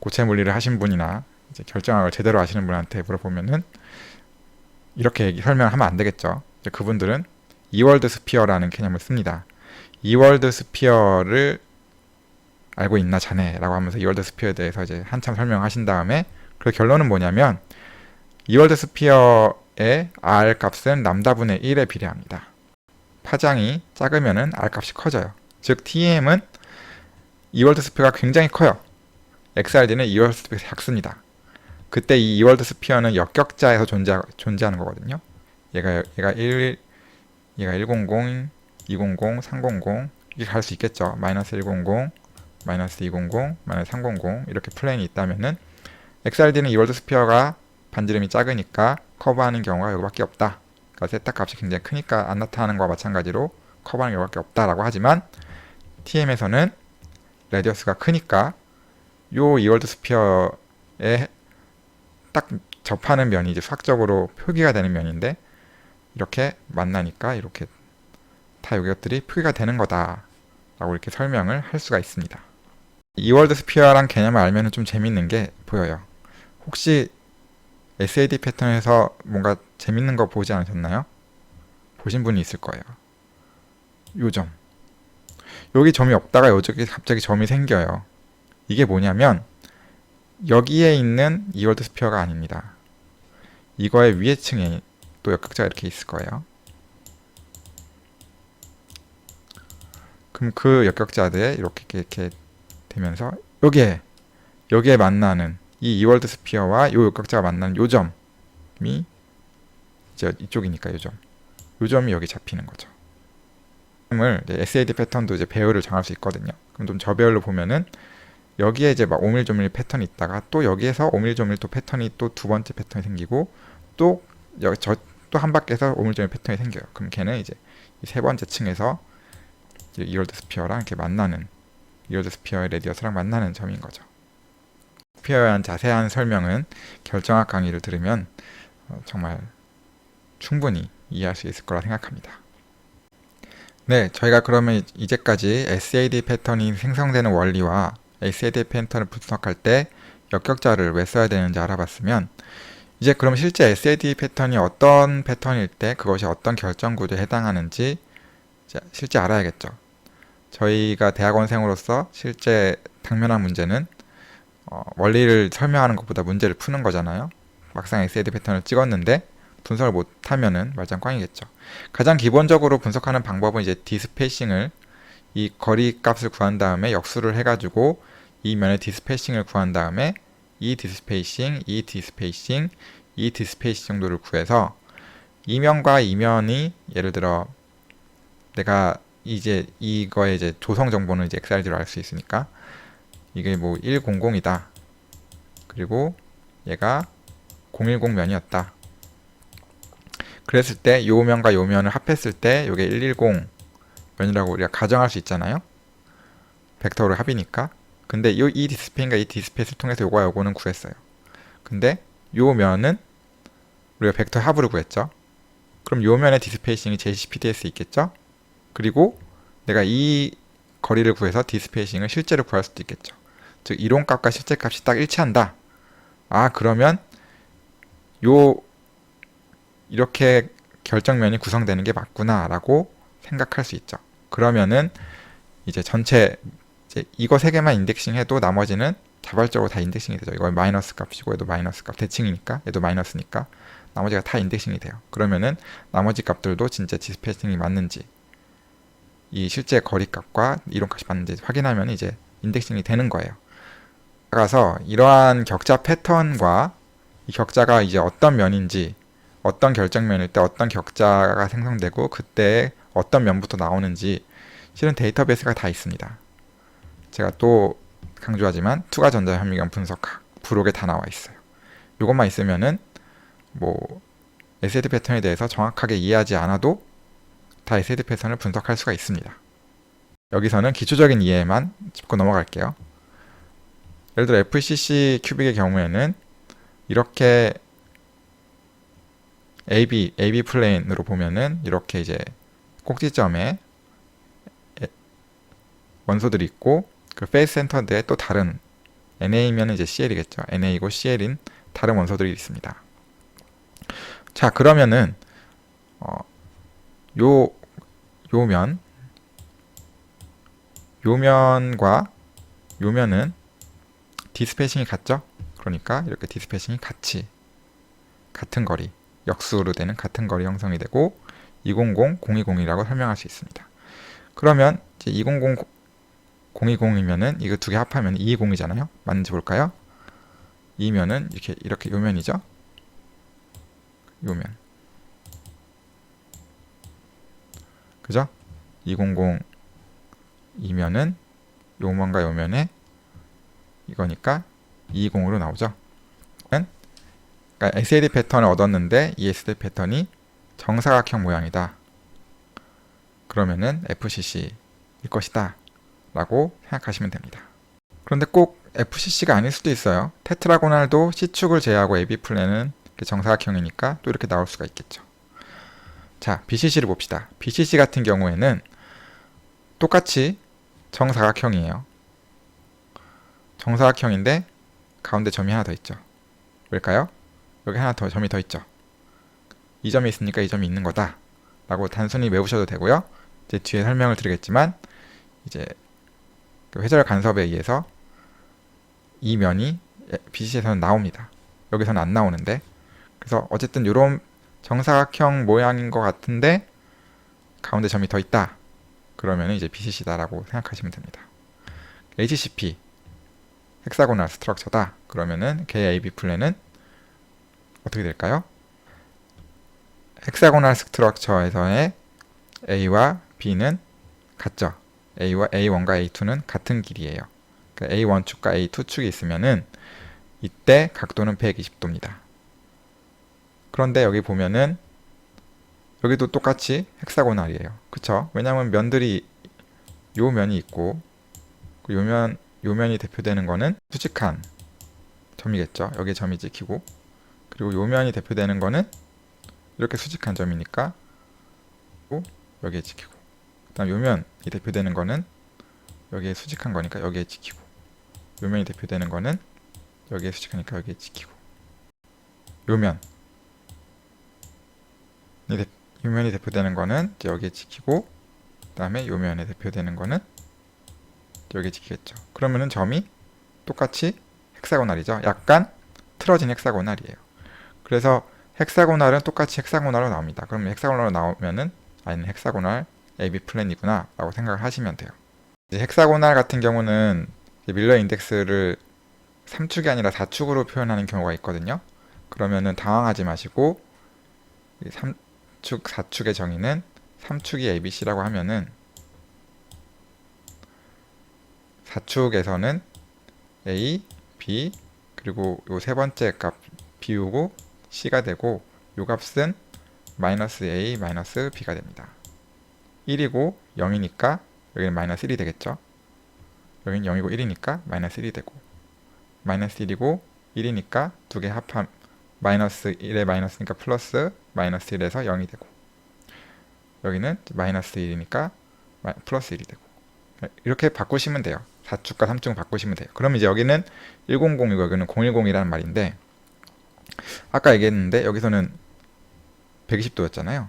고체 물리를 하신 분이나 이제 결정학을 제대로 아시는 분한테 물어보면은 이렇게 설명하면 안 되겠죠. 그분들은 이월드 스피어라는 개념을 씁니다. 이월드 스피어를 알고 있나 자네? 라고 하면서 이월드 스피어에 대해서 이제 한참 설명하신 다음에 그 결론은 뭐냐면 이월드 스피어의 R 값은 람다분의 1에 비례합니다. 파장이 작으면은 R 값이 커져요. 즉 TM은 이월드 스피어가 굉장히 커요. XRD는 이월드 스피어가 작습니다. 그때 이 이월드 스피어는 역격자에서 존재하는 거거든요. 얘가 100, 200, 300 이렇게 갈 수 있겠죠. 마이너스 100, 마이너스 200, 마이너스 300 이렇게 플레인이 있다면은 XRD는 이월드 스피어가 반지름이 작으니까 커브하는 경우가 여기밖에 없다. 그러니까 세타 값이 굉장히 크니까 안 나타나는 것과 마찬가지로 커브하는 경우밖에 없다라고 하지만 TM에서는 레디어스가 크니까 요 이월드 스피어에 딱 접하는 면이 이제 수학적으로 표기가 되는 면인데 이렇게 만나니까 이렇게 다 이것들이 표기가 되는 거다 라고 이렇게 설명을 할 수가 있습니다. 이월드 스피어란 개념을 알면 좀 재밌는 게 보여요. 혹시 SAD 패턴에서 뭔가 재밌는 거 보지 않으셨나요? 보신 분이 있을 거예요. 요 점. 여기 점이 없다가 여기 갑자기 점이 생겨요. 이게 뭐냐면 여기에 있는 이월드 스피어가 아닙니다. 이거의 위에 층에 또 역격자가 이렇게 있을 거예요. 그럼 그 역격자들에 이렇게 되면서 여기에 만나는 이 이월드 스피어와 요 역격자가 만나는 요 점이 이제 이쪽이니까 요 점이 여기 잡히는 거죠. SAD 패턴도 이제 배열을 정할 수 있거든요. 그럼 좀 저배열로 보면은 여기에 이제 막 오밀조밀 패턴이 있다가 또 여기에서 오밀조밀 또 패턴이 또 두 번째 패턴이 생기고 또 한 바퀴에서 오밀조밀 패턴이 생겨요. 그럼 걔는 이제 이 세 번째 층에서 이월드 스피어랑 이렇게 만나는 이월드 스피어의 레디어스랑 만나는 점인 거죠. 스피어에 대한 자세한 설명은 결정학 강의를 들으면 정말 충분히 이해할 수 있을 거라 생각합니다. 네, 저희가 그러면 이제까지 SAD 패턴이 생성되는 원리와 SAD 패턴을 분석할 때 역격자를 왜 써야 되는지 알아봤으면 이제 그럼 실제 SAD 패턴이 어떤 패턴일 때 그것이 어떤 결정 구조에 해당하는지 실제 알아야겠죠. 저희가 대학원생으로서 실제 당면한 문제는 원리를 설명하는 것보다 문제를 푸는 거잖아요. 막상 SAD 패턴을 찍었는데 분석을 못하면은 말짱 꽝이겠죠. 가장 기본적으로 분석하는 방법은 이제 디스페이싱을 이 거리 값을 구한 다음에 역수를 해가지고 이 면의 디스페이싱을 구한 다음에 이 디스페이싱 정도를 구해서 이면과 이면이 예를 들어 내가 이제 이거의 이제 조성 정보는 이제 XRD로 알 수 있으니까 이게 뭐 100이다. 그리고 얘가 010면이었다. 그랬을 때 요 면과 요 면을 합했을 때 요게 110 면이라고 우리가 가정할 수 있잖아요. 벡터로 합이니까. 근데 이 디스페이인가 이 디스페이스를 통해서 요거와 요거는 구했어요. 근데 요 면은 우리가 벡터 합으로 구했죠. 그럼 요 면의 디스페이싱이 JCPDS 있겠죠? 그리고 내가 이 거리를 구해서 디스페이싱을 실제로 구할 수도 있겠죠. 즉 이론값과 실제값이 딱 일치한다. 아, 그러면 요 이렇게 결정면이 구성되는 게 맞구나라고 생각할 수 있죠. 그러면은 이제 전체 이제 이거 세 개만 인덱싱해도 나머지는 자발적으로 다 인덱싱이 되죠. 이거 마이너스 값이고 얘도 마이너스 값, 대칭이니까 얘도 마이너스니까 나머지가 다 인덱싱이 돼요. 그러면은 나머지 값들도 진짜 디스페이싱이 맞는지 이 실제 거리값과 이론값이 맞는지 확인하면 이제 인덱싱이 되는 거예요. 따라서 이러한 격자 패턴과 이 격자가 이제 어떤 면인지 어떤 결정면일 때 어떤 격자가 생성되고 그때 어떤 면부터 나오는지 실은 데이터베이스가 다 있습니다. 제가 또 강조하지만 투과 전자 현미경 분석학 부록에 다 나와 있어요. 이것만 있으면은 뭐 SAT 패턴에 대해서 정확하게 이해하지 않아도 다 SAT 패턴을 분석할 수가 있습니다. 여기서는 기초적인 이해만 짚고 넘어갈게요. 예를 들어 FCC 큐빅의 경우에는 이렇게 AB 플레인으로 보면은 이렇게 이제 꼭지점에 원소들이 있고 그 페이스 센터드에 또 다른 NA면은 이제 CL이겠죠. NA이고 CL인 다른 원소들이 있습니다. 자, 그러면은 요 면과 요 면은 디스페이싱이 같죠? 그러니까 이렇게 디스페이싱이 같은 거리, 역수로 되는 같은 거리 형성이 되고 200, 020이라고 설명할 수 있습니다. 그러면 이제 200, 020이면은 이거 두 개 합하면 220이잖아요. 맞는지 볼까요? 이 면은 이렇게 요 면이죠. 요 면. 그죠? 200 이면은 요 면과 요 면에 이거니까 220으로 나오죠. 그러니까 SAD 패턴을 얻었는데 이 SAD 패턴이 정사각형 모양이다. 그러면은 FCC일 것이다 라고 생각하시면 됩니다. 그런데 꼭 FCC가 아닐 수도 있어요. 테트라고날도 C축을 제외하고 AB 플랜은 정사각형이니까 또 이렇게 나올 수가 있겠죠. 자, BCC를 봅시다. BCC 같은 경우에는 똑같이 정사각형이에요. 정사각형인데 가운데 점이 하나 더 있죠. 왜일까요? 여기 하나 더 점이 더 있죠. 이 점이 있으니까 이 점이 있는 거다 라고 단순히 외우셔도 되고요. 이제 뒤에 설명을 드리겠지만 이제 그 회절 간섭에 의해서 이 면이 BCC에서는 나옵니다. 여기서는 안 나오는데, 그래서 어쨌든 이런 정사각형 모양인 것 같은데 가운데 점이 더 있다. 그러면 이제 BCC다라고 생각하시면 됩니다. HCP 헥사고널 스트럭처다. 그러면은 KAB 플랜은 어떻게 될까요? 헥사고널 스트럭처에서의 A와 B는 같죠. A1과 A2는 같은 길이에요. 그러니까 A1축과 A2축이 있으면은 이때 각도는 120도입니다. 그런데 여기 보면은 여기도 똑같이 헥사고널이에요. 그쵸? 왜냐하면 면들이 요 면이 있고 요 면이 대표되는 거는 수직한 점이겠죠. 여기에 점이 찍히고, 그리고 요 면이 대표되는 거는 이렇게 수직한 점이니까 여기에 찍히고, 그 다음 요 면이 대표되는 거는 여기에 수직한 거니까 여기에 찍히고, 요 면이 대표되는 거는 여기에 수직하니까 여기에 찍히고, 요 면이 대표되는 거는 여기에 찍히고, 그 다음에 요 면에 대표되는 거는 여기에 찍히겠죠. 그러면은 점이 똑같이 헥사고날이죠. 약간 틀어진 헥사고날이에요. 그래서 헥사고날은 똑같이 헥사고날로 나옵니다. 그러면 헥사고날로 나오면은 아니 헥사고날 AB 플랜이구나 라고 생각을 하시면 돼요. 이제 헥사고날 같은 경우는 밀러 인덱스를 3축이 아니라 4축으로 표현하는 경우가 있거든요. 그러면은 당황하지 마시고 3축, 4축의 정의는 3축이 ABC라고 하면은 4축에서는 A, B, 그리고 요 세 번째 값 비우고 C가 되고, 요 값은 마이너스 A, 마이너스 B가 됩니다. 1이고 0이니까 여기는 마이너스 1이 되겠죠. 여기는 0이고 1이니까 마이너스 1이 되고, 마이너스 1이고 1이니까 두 개 합함 마이너스 1에 마이너스니까 플러스 마이너스 1에서 0이 되고, 여기는 마이너스 1이니까 플러스 1이 되고, 이렇게 바꾸시면 돼요. 4축과 3축 바꾸시면 돼요. 그럼 이제 여기는 1006이고 여기는 010이라는 말인데, 아까 얘기했는데 여기서는 120도였잖아요.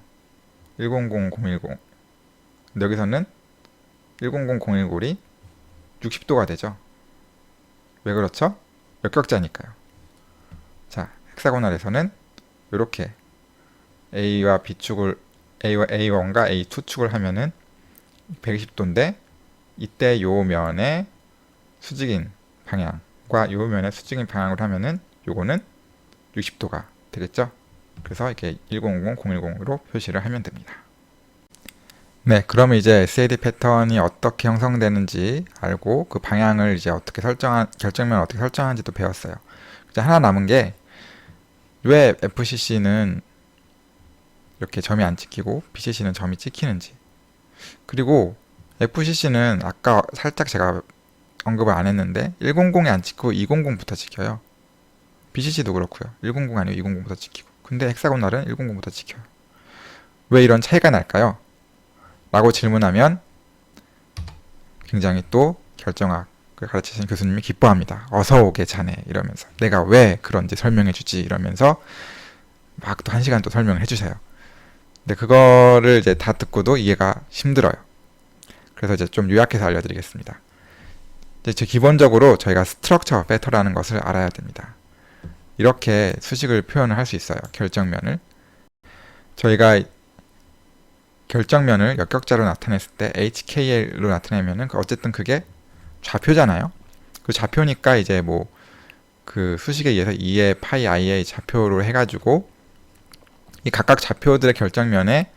100, 010. 근데 여기서는 100, 010이 60도가 되죠. 왜 그렇죠? 역격자니까요. 자, 헥사고널에서는 이렇게 A와 B축을 A와 A1과 A2축을 하면은 120도인데, 이때 요 면의 수직인 방향과 요 면의 수직인 방향으로 하면은 요거는 60도가 되겠죠. 그래서 이렇게 1010, 010으로 표시를 하면 됩니다. 네, 그러면 이제 SAD 패턴이 어떻게 형성되는지 알고 그 방향을 이제 어떻게 결정면을 어떻게 설정하는지도 배웠어요. 이제 하나 남은 게, 왜 FCC는 이렇게 점이 안 찍히고 BCC는 점이 찍히는지, 그리고 FCC는 아까 살짝 제가 언급을 안 했는데 100에 안 찍히고 200부터 찍혀요. BCC도 그렇고요. 100 아니고 200부터 찍히고. 근데 헥사고널은 100부터 찍혀요. 왜 이런 차이가 날까요? 라고 질문하면 굉장히 또 결정학을 가르치시는 교수님이 기뻐합니다. 어서 오게 자네, 이러면서 내가 왜 그런지 설명해 주지, 이러면서 막 또 1시간 또 설명을 해주세요. 근데 그거를 이제 다 듣고도 이해가 힘들어요. 그래서 이제 좀 요약해서 알려드리겠습니다. 이제 기본적으로 저희가 스트럭처 패터라는 것을 알아야 됩니다. 이렇게 수식을 표현을 할 수 있어요. 결정면을. 저희가 결정면을 역격자로 나타냈을 때 HKL로 나타내면은 어쨌든 그게 좌표잖아요. 그 좌표니까 이제 뭐 그 수식에 의해서 2의 파이 i의 좌표로 해가지고 이 각각 좌표들의 결정면에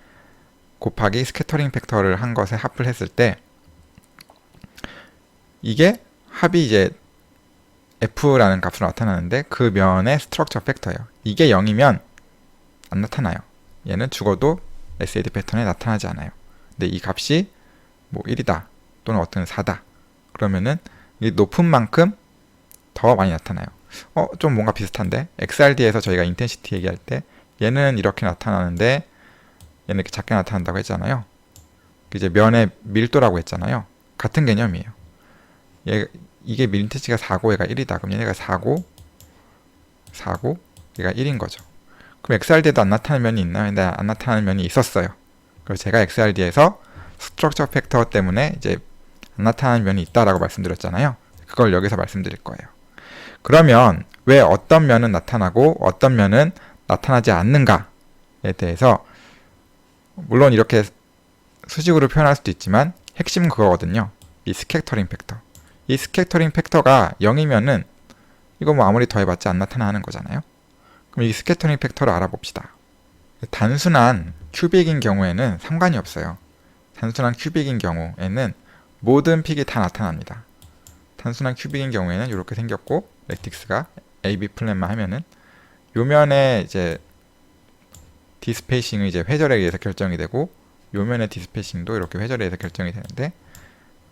곱하기 스캐터링 팩터를 한 것에 합을 했을 때 이게 합이 이제 F라는 값으로 나타나는데, 그 면의 스트럭처 팩터예요. 이게 0이면 안 나타나요. 얘는 죽어도 SAD 패턴에 나타나지 않아요. 근데 이 값이 뭐 1이다 또는 어떤 4다 그러면은 이 높은 만큼 더 많이 나타나요. 좀 뭔가 비슷한데, XRD에서 저희가 인텐시티 얘기할 때 얘는 이렇게 나타나는데 얘는 이렇게 작게 나타난다고 했잖아요. 이제 면의 밀도라고 했잖아요. 같은 개념이에요. 이게 인텐시티가 4고 얘가 1이다. 그럼 얘가 4고 얘가 1인 거죠. 그럼 XRD에도 안 나타나는 면이 있나요? 근데 안 나타나는 면이 있었어요. 그래서 제가 XRD에서 스트럭처 팩터 때문에 이제 안 나타나는 면이 있다라고 말씀드렸잖아요. 그걸 여기서 말씀드릴 거예요. 그러면 왜 어떤 면은 나타나고 어떤 면은 나타나지 않는가에 대해서, 물론 이렇게 수직으로 표현할 수도 있지만 핵심은 그거거든요. 이 스캐터링 팩터. 이 스캐터링 팩터가 0이면은 이거 뭐 아무리 더해봤자 안 나타나는 거잖아요. 그럼 이 스캐터링 팩터를 알아봅시다. 단순한 큐빅인 경우에는 상관이 없어요. 단순한 큐빅인 경우에는 모든 픽이 다 나타납니다. 단순한 큐빅인 경우에는 이렇게 생겼고, 레틱스가 AB 플랫만 하면은 요 면에 이제 디스페이싱은 이제 회절에 의해서 결정이 되고, 요 면의 디스페이싱도 이렇게 회절에 의해서 결정이 되는데,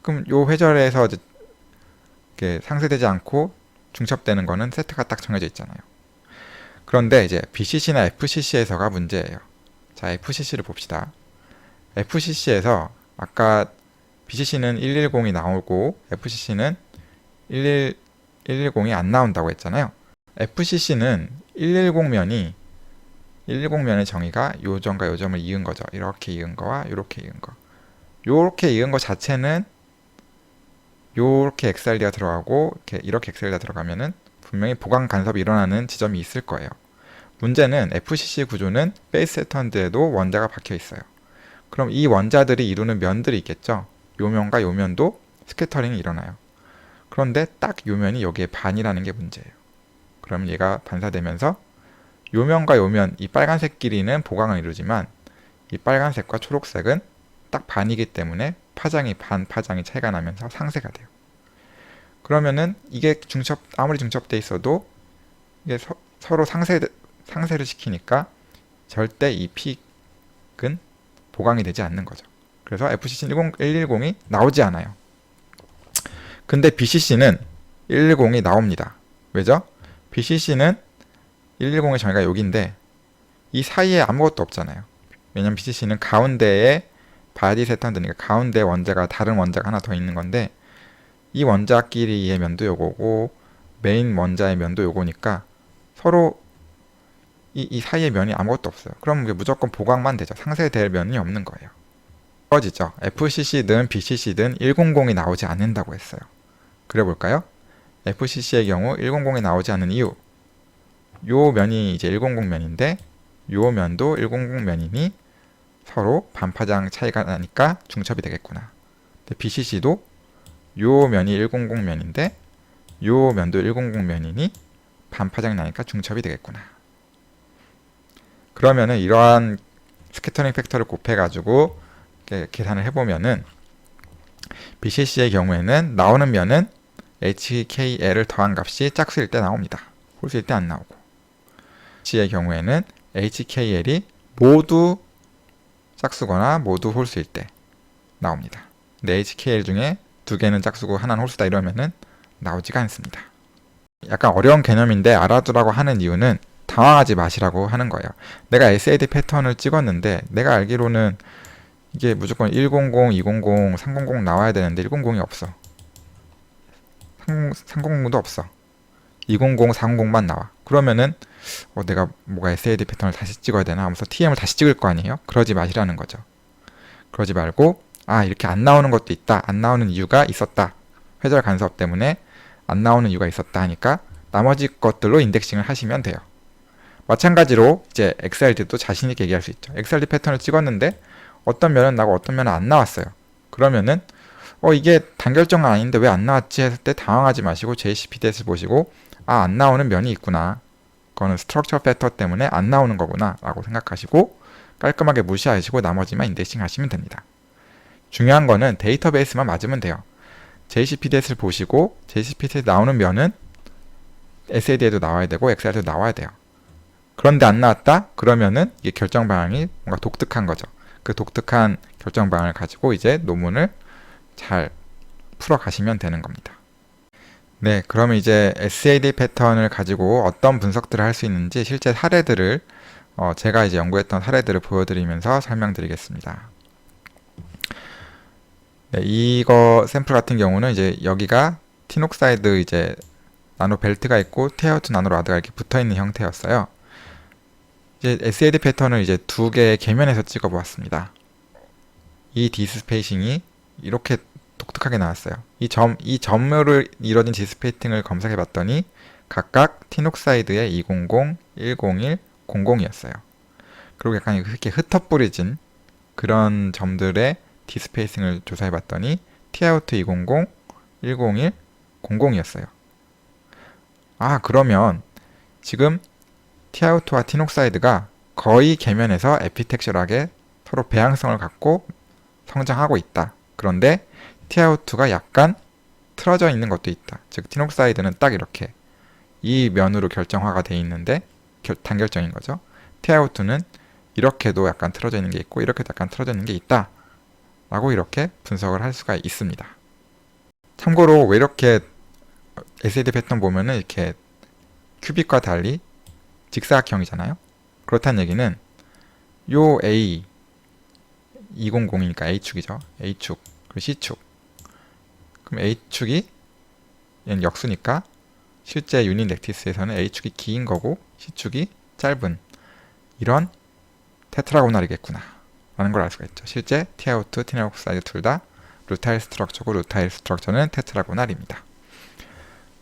그럼 요 회절에서 이제 이렇게 상쇄되지 않고 중첩되는 거는 세트가 딱 정해져 있잖아요. 그런데 이제 BCC나 FCC에서가 문제예요. 자, FCC를 봅시다. FCC에서 아까 BCC는 110이 나오고 FCC는 110이 안 나온다고 했잖아요. FCC는 110면이 110면의 정의가 요 점과 요 점을 이은 거죠. 이렇게 이은 거와 이렇게 이은 거. 요렇게 이은 거 자체는 요렇게 XRD가 들어가고 이렇게 XRD가 들어가면은 분명히 보강 간섭이 일어나는 지점이 있을 거예요. 문제는 FCC 구조는 베이스 세턴드에도 원자가 박혀 있어요. 그럼 이 원자들이 이루는 면들이 있겠죠. 요 면과 요 면도 스캐터링이 일어나요. 그런데 딱 요 면이 여기에 반이라는 게 문제예요. 그럼 얘가 반사되면서 요 면과 요 면, 이 빨간색 길이는 보강을 이루지만 이 빨간색과 초록색은 딱 반이기 때문에 파장이 차이가 나면서 상쇄가 돼요. 그러면은 이게 아무리 중첩돼 있어도 이게 서로 상쇄를 시키니까 절대 이 픽은 보강이 되지 않는 거죠. 그래서 FCC 110이 나오지 않아요. 근데 BCC는 110이 나옵니다. 왜죠? BCC는 110의 정의가 여기인데 이 사이에 아무것도 없잖아요. 왜냐면 BCC는 가운데에 바디 세턴드니까 가운데 원자가 다른 원자가 하나 더 있는 건데 이 원자끼리의 면도 요거고 메인 원자의 면도 요거니까 서로 이 사이의 면이 아무것도 없어요. 그럼 무조건 보강만 되죠. 상쇄될 면이 없는 거예요. 떨어지죠. FCC든 BCC든 100이 나오지 않는다고 했어요. 그려볼까요? FCC의 경우 100이 나오지 않는 이유. 요 면이 이제 100 면인데 요 면도 100 면이니 서로 반파장 차이가 나니까 중첩이 되겠구나. BCC도 요 면이 100 면인데 요 면도 100 면이니 반파장이 나니까 중첩이 되겠구나. 그러면은 이러한 스캐터링 팩터를 곱해가지고 계산을 해보면은 BCC의 경우에는 나오는 면은 HKL을 더한 값이 짝수일 때 나옵니다. 홀수일 때 안 나오고. C의 경우에는 HKL이 모두 짝수거나 모두 홀수일 때 나옵니다. 근데 HKL 중에 두 개는 짝수고 하나는 홀수다 이러면은 나오지가 않습니다. 약간 어려운 개념인데 알아두라고 하는 이유는 당황하지 마시라고 하는 거예요. 내가 SAD 패턴을 찍었는데 내가 알기로는 이게 무조건 100, 200, 300 나와야 되는데 100이 없어. 300도 없어. 200, 400만 나와. 그러면은 내가 뭐가 SAD 패턴을 다시 찍어야 되나 하면서 TM을 다시 찍을 거 아니에요? 그러지 마시라는 거죠. 그러지 말고 이렇게 안 나오는 것도 있다. 안 나오는 이유가 있었다. 회절 간섭 때문에 안 나오는 이유가 있었다 하니까 나머지 것들로 인덱싱을 하시면 돼요. 마찬가지로 이제 XRD도 자신 있게 얘기할 수 있죠. XRD 패턴을 찍었는데 어떤 면은 나고 어떤 면은 안 나왔어요. 그러면은 이게 단결정은 아닌데 왜 안 나왔지 했을 때 당황하지 마시고 JCPDS를 보시고 안 나오는 면이 있구나. 그거는 스트럭처 팩터 때문에 안 나오는 거구나 라고 생각하시고 깔끔하게 무시하시고 나머지만 인덱싱 하시면 됩니다. 중요한 거는 데이터베이스만 맞으면 돼요. JCPDS를 보시고 JCPDS에 나오는 면은 SAD에도 나와야 되고 XR에도 나와야 돼요. 그런데 안 나왔다? 그러면은 이게 결정 방향이 뭔가 독특한 거죠. 그 독특한 결정 방향을 가지고 이제 논문을 잘 풀어 가시면 되는 겁니다. 네, 그러면 이제 SAD 패턴을 가지고 어떤 분석들을 할 수 있는지 실제 사례들을 제가 이제 연구했던 사례들을 보여드리면서 설명드리겠습니다. 네, 이거 샘플 같은 경우는 이제 여기가 티녹사이드 이제 나노 벨트가 있고 TiO2 나노 라드가 이렇게 붙어 있는 형태였어요. 이제 SAD 패턴을 이제 두 개의 계면에서 찍어 보았습니다. 이 디스페이싱이 이렇게 독특하게 나왔어요. 이 점으로 이루어진 디스페이팅을 검색해 봤더니 각각 티녹사이드의 200, 101, 00이었어요. 그리고 약간 이렇게 흩어뿌려진 그런 점들의 디스페이싱을 조사해 봤더니 TiO2 200, 101, 00이었어요. 그러면 지금 TiO2와 티녹사이드가 거의 계면에서 에피텍셜하게 서로 배양성을 갖고 성장하고 있다. 그런데 TiO2가 약간 틀어져 있는 것도 있다. 즉 티녹사이드는 딱 이렇게 이 면으로 결정화가 돼 있는데 단결정인 거죠. TiO2는 이렇게도 약간 틀어져 있는 게 있고 이렇게도 약간 틀어져 있는 게 있다. 라고 이렇게 분석을 할 수가 있습니다. 참고로 왜 이렇게 SAD 패턴 보면은 이렇게 큐빅과 달리 직사각형이잖아요. 그렇다는 얘기는 요 A 200이니까 A축이죠. A축 그리고 C축. 그럼 A축이 얘는 역수니까 실제 유닛 렉티스에서는 A축이 긴 거고 C축이 짧은 이런 테트라고날이겠구나 라는 걸 알 수가 있죠. 실제 TiO2, 티녹사이드 둘 다 루타일 스트럭처고 루타일 스트럭처는 테트라고날입니다.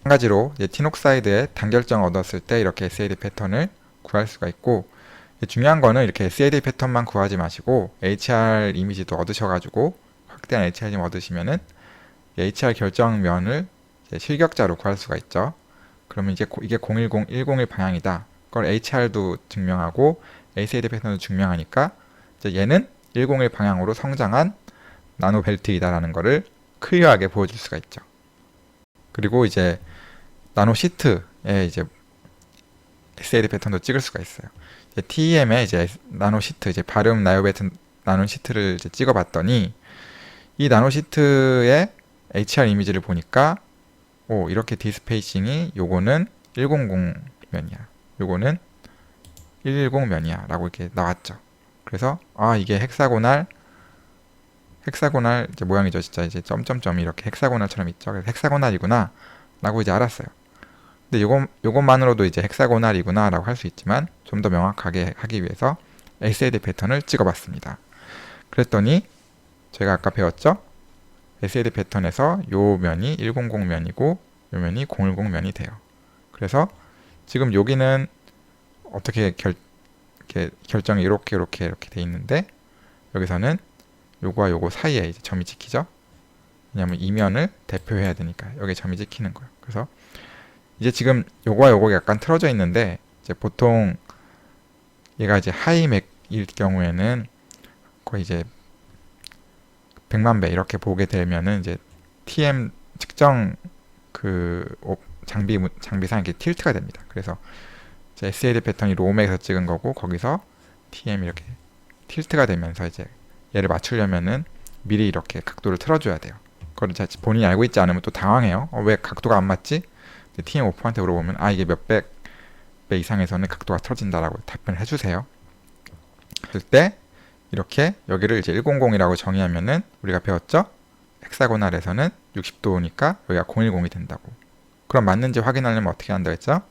한 가지로 티녹사이드의 단결점 얻었을 때 이렇게 SAD 패턴을 구할 수가 있고 중요한 거는 이렇게 SAD 패턴만 구하지 마시고 HR 이미지도 얻으셔가지고 확대한 HR 좀 얻으시면은 HR 결정면을 실격자로 구할 수가 있죠. 그러면 이제 이게 010, 101 방향이다. 그걸 HR도 증명하고 SAD 패턴도 증명하니까 이제 얘는 101 방향으로 성장한 나노 벨트이다라는 거를 클리어하게 보여줄 수가 있죠. 그리고 이제 나노 시트에 이제 SAD 패턴도 찍을 수가 있어요. TEM에 이제 나노 시트, 이제 바름 나이오베트 나노 시트를 이제 찍어봤더니 이 나노 시트의 HR 이미지를 보니까 이렇게 디스페이싱이 요거는 100면이야. 요거는 110면이야. 라고 이렇게 나왔죠. 그래서 이게 헥사고날 이제 모양이죠. 진짜 이제 점점점이 이렇게 헥사고날처럼 있죠. 그래서 헥사고날이구나 라고 이제 알았어요. 근데 요것만으로도 이제 헥사고날이구나 라고 할 수 있지만 좀 더 명확하게 하기 위해서 SAD 패턴을 찍어봤습니다. 그랬더니 제가 아까 배웠죠? SAD 패턴에서 요 면이 100면이고 요 면이 010면이 돼요. 그래서 지금 여기는 어떻게 결정이 이렇게 돼 있는데 여기서는 요거와 요거 사이에 이제 점이 찍히죠? 왜냐면 이면을 대표해야 되니까 여기 점이 찍히는 거예요. 그래서 이제 지금 요거와 요거 약간 틀어져 있는데 이제 보통 얘가 이제 하이맥일 경우에는 거의 이제 100만 배 이렇게 보게 되면은 이제 TM 측정 장비상 이렇게 틸트가 됩니다. 그래서 이제 SAD 패턴이 로맥에서 찍은 거고 거기서 TM 이렇게 틸트가 되면서 이제 얘를 맞추려면은 미리 이렇게 각도를 틀어줘야 돼요. 그걸 본인이 알고 있지 않으면 또 당황해요. 왜 각도가 안 맞지? TM 오퍼한테 물어보면 이게 몇백 배 이상에서는 각도가 틀어진다라고 답변을 해주세요. 그럴 때 이렇게 여기를 이제 100이라고 정의하면은 우리가 배웠죠? 헥사고날에서는 60도니까 여기가 010이 된다고. 그럼 맞는지 확인하려면 어떻게 한다 했죠?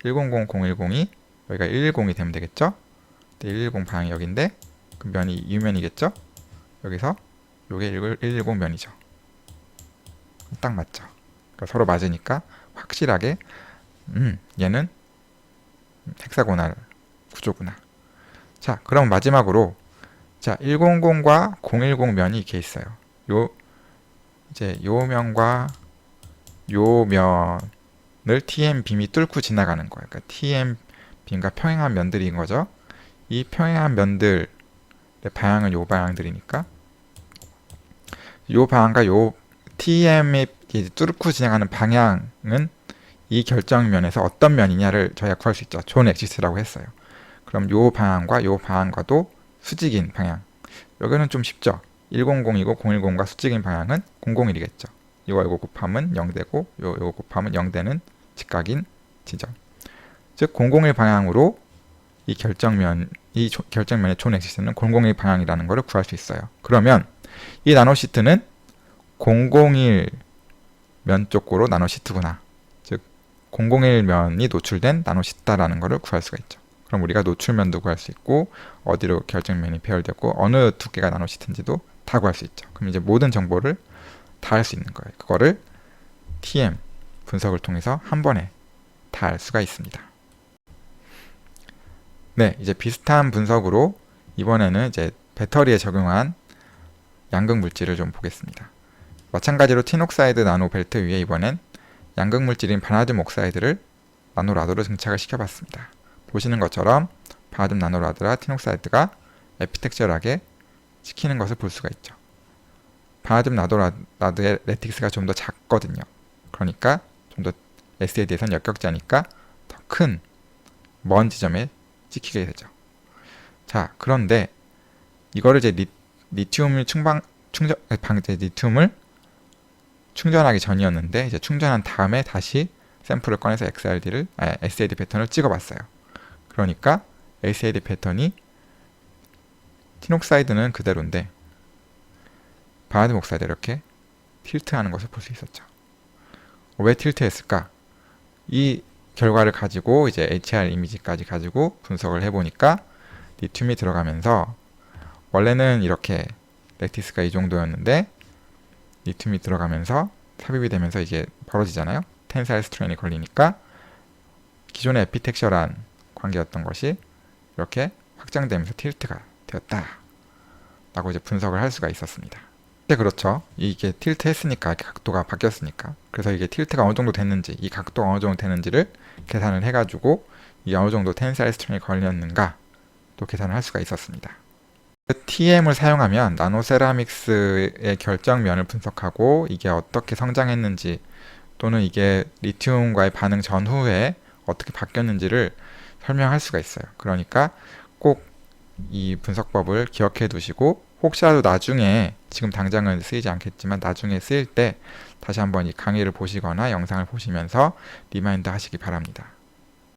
100, 010이 여기가 110이 되면 되겠죠? 110 방향이 여기인데 그 면이 U면이겠죠? 여기서 요게 110면이죠. 딱 맞죠? 그러니까 서로 맞으니까 확실하게 얘는 헥사고날 구조구나. 자, 그럼 마지막으로 100과 010면이 이렇게 있어요. 이제 요 면과 요 면을 TM 빔이 뚫고 지나가는 거예요. 그러니까 TM 빔과 평행한 면들인 거죠. 이 평행한 면들의 방향은 요 방향들이니까 요 방향과 요 TM이 뚫고 지나가는 방향은 이 결정면에서 어떤 면이냐를 저희가 구할 수 있죠. 존 엑시스라고 했어요. 그럼 요 방향과 요 방향과도 수직인 방향. 여기는 좀 쉽죠. 100이고 010과 수직인 방향은 001이겠죠. 이거 곱하면 0되고 요거 곱하면 0되는 직각인 지점. 즉 001 방향으로 이 결정면의 존 엑시스는 001 방향이라는 것을 구할 수 있어요. 그러면 이 나노시트는 001면 쪽으로 나노시트구나. 즉 001면이 노출된 나노시트다라는 것을 구할 수가 있죠. 그럼 우리가 노출면도 구할 수 있고 어디로 결정면이 배열되고 어느 두께가 나노시트인지도 다 구할 수 있죠. 그럼 이제 모든 정보를 다 알 수 있는 거예요. 그거를 TM 분석을 통해서 한 번에 다 알 수가 있습니다. 네, 이제 비슷한 분석으로 이번에는 이제 배터리에 적용한 양극 물질을 좀 보겠습니다. 마찬가지로 틴옥사이드 나노 벨트 위에 이번엔 양극 물질인 바나듐 옥사이드를 나노라드로 증착을 시켜봤습니다. 보시는 것처럼 바나듐 나노라드와 틴옥사이드가 에피텍처럴하게 찍히는 것을 볼 수가 있죠. 바나듐 나노라드의 레틱스가 좀 더 작거든요. 그러니까 좀 더 SAD에서는 역격자니까 더 큰 먼 지점에 찍히게 되죠. 자, 그런데 이거를 이제 리튬을 충전하기 전이었는데 이제 충전한 다음에 다시 샘플을 꺼내서 SAD 패턴을 찍어봤어요. 그러니까 SAD 패턴이 틴옥사이드는 그대로인데 바나듐 옥사이드 이렇게 틸트하는 것을 볼 수 있었죠. 왜 틸트했을까? 이 결과를 가지고 이제 HR 이미지까지 가지고 분석을 해보니까 리튬이 들어가면서 원래는 이렇게 렉티스가 이 정도였는데 리튬이 들어가면서 삽입이 되면서 이게 벌어지잖아요. 텐사일 스트레인이 걸리니까 기존의 에피텍셜한 관계였던 것이 이렇게 확장되면서 틸트가 되었다 라고 이제 분석을 할 수가 있었습니다. 그렇죠. 이게 틸트 했으니까 이렇게 각도가 바뀌었으니까 그래서 이게 틸트가 어느 정도 됐는지 이 각도가 어느 정도 되는지를 계산을 해가지고 이게 어느 정도 텐사일 스트레인이 걸렸는가 또 계산을 할 수가 있었습니다. TM을 사용하면 나노세라믹스의 결정면을 분석하고 이게 어떻게 성장했는지 또는 이게 리튬과의 반응 전후에 어떻게 바뀌었는지를 설명할 수가 있어요. 그러니까 꼭 이 분석법을 기억해 두시고 혹시라도 나중에 지금 당장은 쓰이지 않겠지만 나중에 쓰일 때 다시 한번 이 강의를 보시거나 영상을 보시면서 리마인드 하시기 바랍니다.